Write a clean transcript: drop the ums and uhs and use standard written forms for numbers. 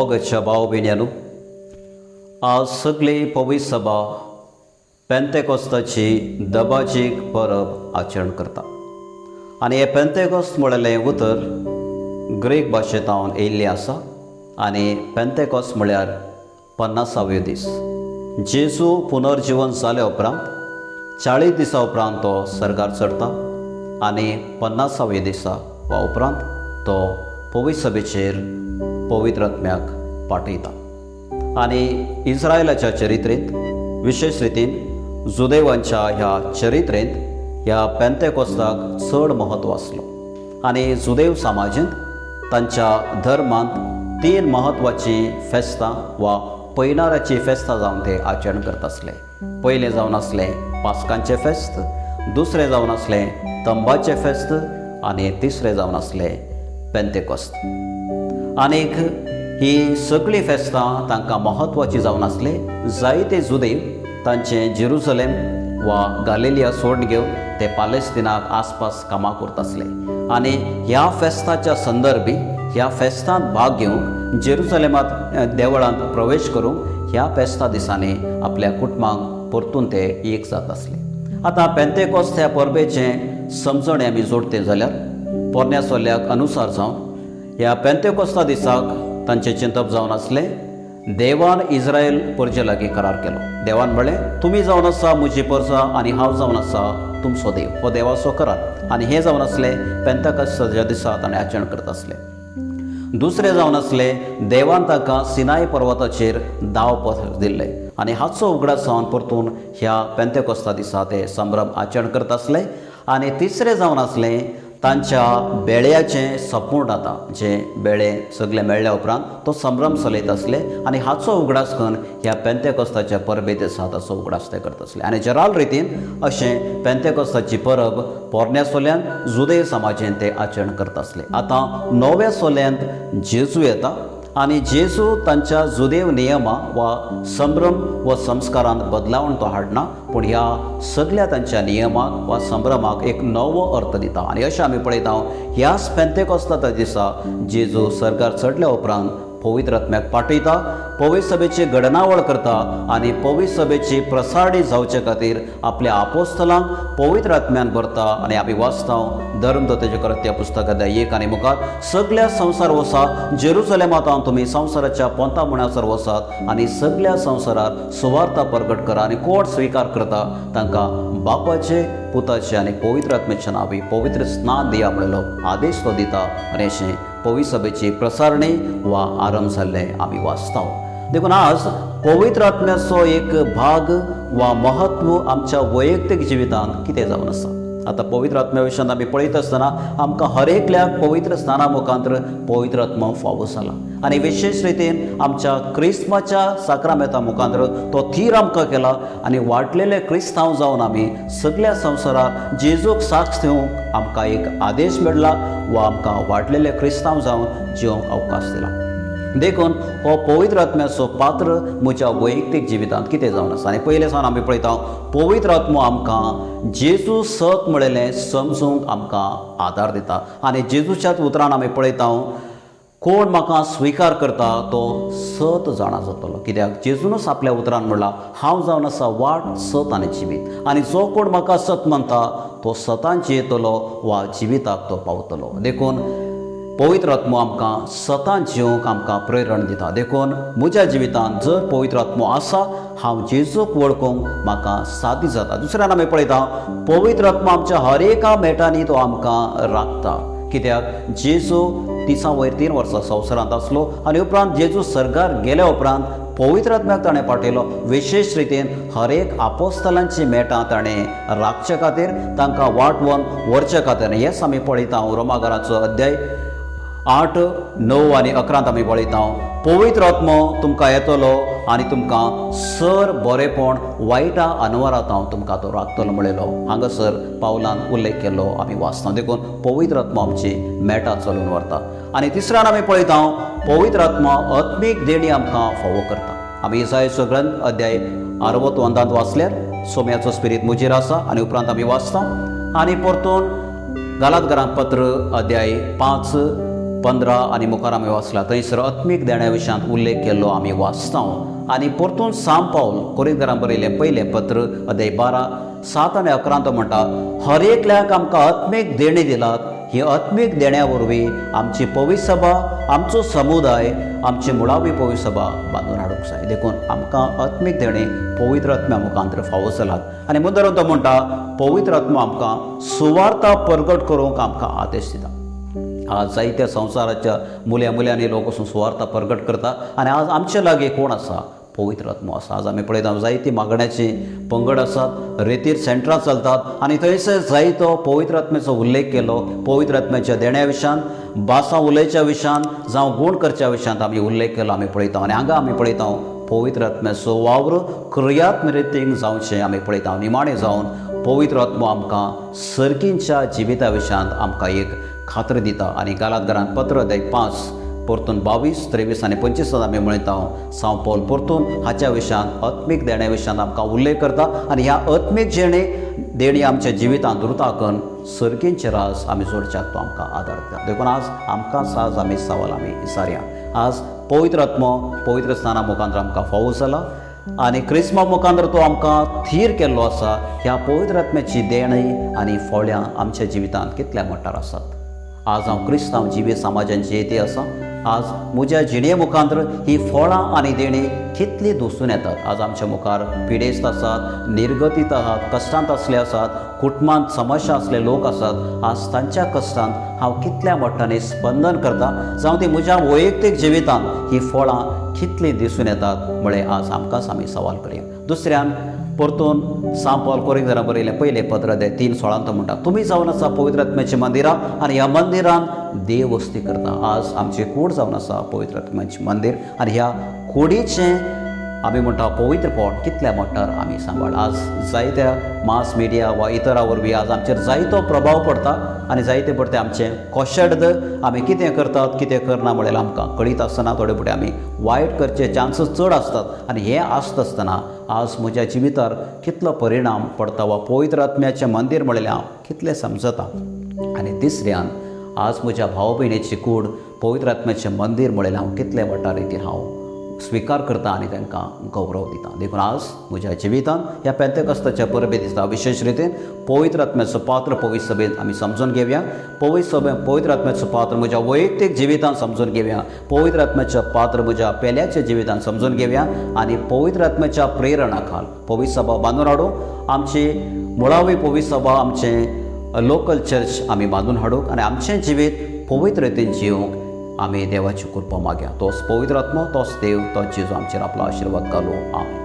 मोगच्या भाव भयण्यांनो, आज सगळी पवित्र सभा पेंतेकोस्ताची दबाजीक परब आचरण करता. आनी हे पेंतेकोस्त म्हळ्यारें उतर ग्रीक भाशेंतल्यान येयल्लें आसा. आनी पेंतेकोस्त म्हळ्यार 50वे दीस. जेजू पुनर्जीवन जाल्या उपरांत 40 दिसां उपरांत तो सर्गार चडटा आनी 50वे दिसा वा उपरांत तो पवित्र सभेचेर पवित्र आत्म्याक पाठयता. आनी इस्रायलाच्या चरित्रेंत, विशेष रितीन जुदेवांच्या ह्या चरित्रेंत ह्या पेंतेकोस्ताक चड महत्व आसलो. आनी जुदेव समाजांत तांच्या धर्मांत 3 म्हत्वाची फेस्तां वा पैनाराची फेस्तां जावन ते आचरण करता आसले. पयलें जावन आसलें पास्कांचें फेस्त, दुसरें जावन आसलें तंबाचें फेस्त आनी तिसरें जावन आसलें पेंतेकोस्त. आनीक ही सगळीं फेस्तां तांकां म्हत्वाची जावन आसली. जायते जुदेव तांचें जेरुसलेम वा गालिलिया सोडून घेवन ते पालेस्तिनाक आसपास कामां करता आसले. आनी ह्या फेस्ताच्या संदर्भी ह्या फेस्तांत भाग घेवंक जेरुसलेमांत देवळांत प्रवेश करूंक ह्या फेस्ता दिसांनी आपल्या कुटुंबांक परतून ते एक जात आसले. आतां पेंतेकोस्त ह्या परबेचें समजणें आमी जोडटे जाल्यार पोरण्या सोल्याक अनुसार जावन ह्या पेंतेकोस्ता दिसाक तांचें चिंतप जावन आसलें, देवान इस्रायल परजे लागीं करार केलो. देवान म्हळें, तुमी जावन आसा म्हजी परजां आनी हांव जावन आसा तुमचो देव. हो देवाचो करार. आनी हें जावन आसलें पेंतेकोस्ताच्या दिसा ताणें आचरण करता आसलें. दुसरें जावन आसलें देवान तांकां सिनाय पर्वताचेर दावपत्र दिल्लें आनी हाचो उगडास जावन परतून ह्या पेंतेकोस्ता दिसा ते संभ्रम आचरण करता आसले. आनी तिसरें जावन आसलें तांच्या बेळ्याचें सपूण जाता. जे बेळे सगळे मेळ्ळ्या उपरांत तो संभ्रम चलयत आसले आनी हाचो उगडास करून ह्या पेंतेकोस्ताच्या परबे दिसा ताचो उगडास ते करता आसले. आनी जराल रितीन अशें पेंतेकोस्ताची परब पोरण्या सोल्यांत जुदेव समाजांत ते आचरण करता आसले. आतां नव्या सोल्यांत जेजू येता आनी जेजू तांच्या जुदेव नियमां वा संभ्रम वा संस्कारांत बदलावण तो हाडना, पूण ह्या सगळ्या तांच्या नियमांक वा संभ्रमाक एक नवो अर्थ दिता. आनी अशें आमी पळयता ह्याच पेंतेकोस्ताच्या दिसा जेजू सर्गार चडल्या उपरांत पवित्र आत्म्याक पाठयता, पवित्र सभेची घडणावळ करता आनी पवित्र सभेची प्रसारणी जावचे खातीर आपल्या आपोस्तलांक पवित्र आत्म्यान भरता. आनी आमी वाचता धर्मदूताच्या कृत्या पुस्तकांत 1 आनी मुखार सगळ्या संवसार वसात, जेरुसलेमांत तुमी संवसाराच्या पोंता मुण्यासर वसात आनी सगळ्या संवसारात सुवार्ता प्रगट करा आनी कोण स्विकार करता तांकां बापाचे, पुताचे आनी पवित्र आत्म्याचे नांवी पवित्र स्नान दिया म्हणलो आदेश तो दिता. आनी अशें पवित्र सभेची प्रसारणी वा आरंभ जाल्लें आमी वाचता. देखून आज पवित्र आत्म्याचो एक भाग वा महत्व आमच्या वैयक्तीक जिवितांत कितें जावन आसा. आतां पवित्र आत्म्या विशयान आमी पळयत आसतना आमकां हर एकल्याक पवित्र स्नाना मुखांतर पवित्र आत्मा फावो जाला. आनी विशेष रितीन आमच्या क्रिस्माच्या साक्रामेंता मुखांतर तो थीर आमकां केला. आनी वाटलेले क्रिस्तांव जावन आमी सगळ्या संवसाराक जेजूक साक्ष दिवंक आमकां एक आदेश मेळ्ळा वा आमकां वाटलेले क्रिस्तांव जावन जिवंक अवकाश दिला. देखून हो पवित्र आत्म्याचो पात्र म्हज्या वैयक्तीक जिवितांत कितें जावन आसा. आनी पयले सावन आमी पळयता पवित्र आत्मो आमकां जेजू सत म्हळेलें समजूंक आमकां आदार दिता. आनी जेजूच्याच उतरान आमी पळयता कोण म्हाका स्विकार करता तो सत जाणा जातलो. कित्याक जेजूनच आपल्या उतरान म्हणला, हांव जावन आसा वाट, सत आनी जिवीत. आनी जो कोण म्हाका सत म्हणटा तो सतान जियेतलो वा जिविताक तो पावतलो. देखून पवित्र आत्मो आमकां सतान जिवंक आमकां प्रेरण दिता. देखून म्हज्या जिवितांत जर पवित्र आत्मो आसा, हांव जेजूक वळखूंक म्हाका सादी जाता. दुसऱ्यान आमी पळयता पवित्र आत्मा आमच्या हर एका मेटांनी तो आमकां राखता. कित्याक जेजू तिसा वयर 3 वर्सां संवसारांत आसलो आनी उपरांत जेजू सर्गार गेल्या उपरांत पवित्र आत्म्याक ताणें पाठयलो. विशेष रितीन हर एक आपोस्तलांची मेटां ताणें राखचे खातीर, तांकां वाटवून व्हरचे खातीर. हेच आमी पळयता रोमाकाराचो अध्याय 8, 9 आनी 11 आमी पळयता पवित्र आत्मो तुमकां येतलो आनी तुमकां सर बरेपण वायटा अनवरांत हांव तुमकां तो राखतलो म्हणलेलो हांगासर पावलान उल्लेख केल्लो आमी वाचता. देखून पवित्र आत्मा आमची मेटां चलून व्हरता. आनी तिसऱ्यान आमी पळयता पवित्र आत्मा आत्मीक देणी आमकां फावो करता. आमी इसायाचो ग्रंथ अध्याय 60 वाचल्यार सोम्याचो स्पिरीट मुजेर आसा आनी उपरांत आमी वाचता. आनी परतून गालातकारांक पत्र अध्याय 5 15 आनी मुखार आमी वाचला थंयसर आत्मीक देण्या विशयांत उल्लेख केल्लो आमी वाचता आनी परतून सांत पावल कोरिंथरांक बरयलें पयलें पत्र अध्याय 12 7 आनी 11 तो म्हणटा हर एकल्याक आमकां आत्मीक देणी दिलात ही आत्मीक देण्या वरवीं आमची पवित्र सभा आमचो समुदाय आमची मुळावी पवित्र सभा बांदून हाडूंक जाय देखून आमकां आत्मीक देणी पवित्र आत्म्या मुखांतर फावो जालात आनी मुद्दर तो म्हणटा पवित्र आत्मा आमकां सुवार्ता परगट करूंक आमकां आदेश दिता आज जायत्या संवसाराच्या मुल्यांनी लोक वचून सुवार्ता परगट करता आनी आज आमचे लागीं कोण आसा पवित्र आत्मो आसा आज आमी पळयता जायती मागण्याची पंगड आसात रेतीर सेंटरां चलतात आनी थंयसर जायतो पवित्र आत्म्याचो उल्लेख केलो पवित्र आत्म्याच्या देण्या विशयांत भासा उलयच्या विशयांत जावं गूण करच्या विशयांत आमी उल्लेख केलो आमी पळयता आनी हांगा आमी पळयता पवित्र आत्म्याचो वावर क्रियात्मक रितीन जावचें आमी पळयता निमाणें जावन पवित्र आत्मो आमकां सर्गींच्या जिविता विशयांत आमकां एक खात्री दिता आनी गालातकारांक पत्र अध्याय 5 परतून 22, 23 आनी 25 आमी म्हणटा सांत पावल परतून हाच्या विशयांत आत्मीक देण्या विशयांत आमकां उल्लेख करता आनी ह्या आत्मीक देणी आमच्या जिवितांत उरताकन सर्गींचे राज आमी जोडच्याक तो आमकां आदार दिता देखून आज आमकां साज आमी सवाल आमी विचारया आज पवित्र आत्मो पवित्र स्थाना मुखांतर आमकां फावो जाला आनी क्रिस्मा मुखांतर तो आमकां थीर केल्लो आसा ह्या पवित्र आत्म्याची देणी आनी फळ्यां आमच्या जिवितांत कितल्या मट्टार आसात आज हांव क्रिस्तांव जिवी समाजांची येते आसा आज म्हज्या जिणे मुखांतर ही फळां आनी देणी कितली दिसून येतात आज आमच्या मुखार पिडेस्त आसात निर्गतीत आहात कश्टांत आसले आसात कुटुंबांत समस्या असले लोक आसात आज तांच्या कश्टांत हांव कितल्या मट्टांनी स्पंदन करता जावं ती म्हज्या वैयक्तीक जिवितांत ही फळां कितली दिसून येतात म्हळ्यार आज आमकांच आमी सवाल करया दुसऱ्यान परतून सांत पावल कोरिंथरांक बरयलें पयलें पत्र अध्याय 3:16 म्हणटा तुमी जावन आसा पवित्र आत्म्याची मंदिरां आनी ह्या मंदिरांत देव वस्ती करता आज आमची कूड जावन आसा पवित्र आत्म्याची मंदिर आनी ह्या कुडीचें आमी म्हणटा पवित्रपण कितल्या मट्टार आमी सांबाळ आज जायत्या मास मिडिया वा इतरां वरवीं आज आमचेर जायतो प्रभाव पडटा आनी जायते पडटे आमचें कशेड आमी कितें करतात कितें करना म्हळ्यार आमकां कळीत आसतना थोडे फुडें आमी वायट करचे चान्सीस चड आसतात आनी हें आसता आसतना आज म्हज्या जिवितार कितलो परिणाम पडटा वा पवित्र आत्म्याचें मंदीर म्हळ्यार हांव कितलें समजता आनी तिसऱ्यान आज म्हज्या भाव भयणीची कूड पवित्र आत्म्याचें मंदीर म्हळ्यार हांव कितले वटा रितीन हांव स्विकार करता आनी तांकां गौरव दिता देखून आज म्हज्या जिवितांत ह्या पेंतेकोस्ताच्या परबे दिसता विशेष रितीन पवित्र आत्म्याचो पात्र पवित्र सभेंत आमी समजून घेवया पवित्र आत्म्याचो पात्र म्हज्या वैयक्तीक जिवितांत समजून घेवया पवित्र आत्म्याचो पात्र म्हज्या पेल्याच्या जिवितांत समजून घेवया आनी पवित्र आत्म्याच्या प्रेरणा खाल पवित्र सभा बांदून हाडूं आमची मुळावी पवित्र सभा आमचें लोकल चर्च आमी बांदून हाडूंक आनी आमचें जिवीत पवित्र रितीन जिवंक आमी देवाची कृपा मागया तोच पवित्र आत्मो तोच देव तोच जेजू आमचेर आपलो आशिर्वाद घालूं आमीन